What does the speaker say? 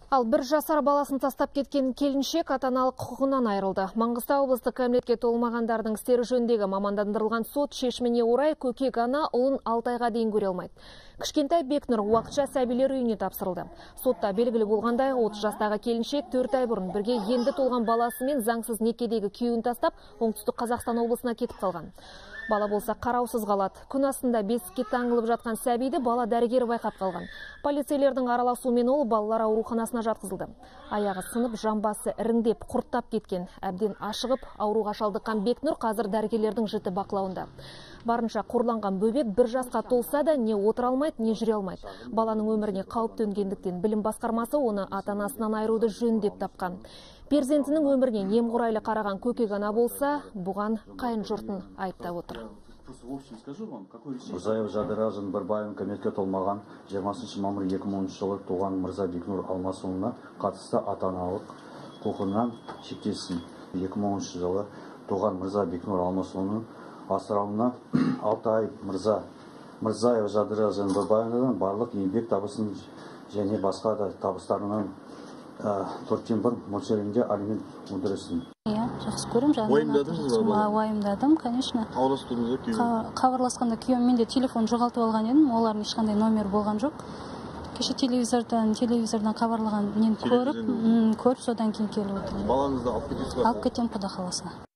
Ал бір жасар баласын тастап кеткен келіншек ата-аналық құқығынан айырылды. Маңғыстау облыстық кәмелетке толмағандардың істері жөніндегі мамандандырылған сот шешіміне орай көкек ана ұлын 6 айға дейін көре алмайды. Кішкентай Бекнұр уақытша сәбилер үйіне тапсырылды. Сотта белгілі болғандай, 30 жастағы келіншек 4 ай бұрын бірге енді толған баласымен заңсыз некедегі күйеуін тастап, Оңтүстік Қазақстан облысына кетіп қалған. Бала болса қараусыз қалады. Күн астында бесікке таңылып жатқан сәбиді бала дәрігері байқап қалған. Полицейлердің араласуымен ол балалар ауруханасына жатқызылды. Аяғы сынып, жамбасы іріңдеп, құрттап кеткен. Әбден ашығып, ауруға шалдыққан Бекнұр қазір дәрігерлердің жіті бақылауында. Барынша қорланған бөбек 1 жасқа толса да не отыра алмайды, не жүре алмайды. Баланың өміріне қауіп төнгендіктен білім басқармасы оны ата-анасынан айыруды жөн деп тапқан. Перзентінің өміріне немқұрайлы қараған көкек ана болса, бұған қайын жұртын айыптап отыр. Мұрзаев Жадыра Жанбарбаев кәмелетке толмаған 20 мамыр 2010 жылы туған Мырза Бекнұр Алмасұлына қатысты ата-аналық құқығынан шектелсін. 2010 жылы туған Мырза Бекнұр Алмасұлының асырауына 6 ай Мұрзаев Жадыра Жанбарбаевдан барлық еңбек табысын және басқа да табыстарынан 4/1 мөлшерінде алимент өндірілсін. Жақсы көрем, уайымдадым, конечно. Хабарласқанда күйеуім, менде телефон жоғалтып алған едім, олардың ешқандай номер болған жоқ. Кеше телевизордан хабарлаған нені көріп, содан кейін келіп отырмын. Балаңызды алып кетесіз бе? Алып кетем, Құда қаласа.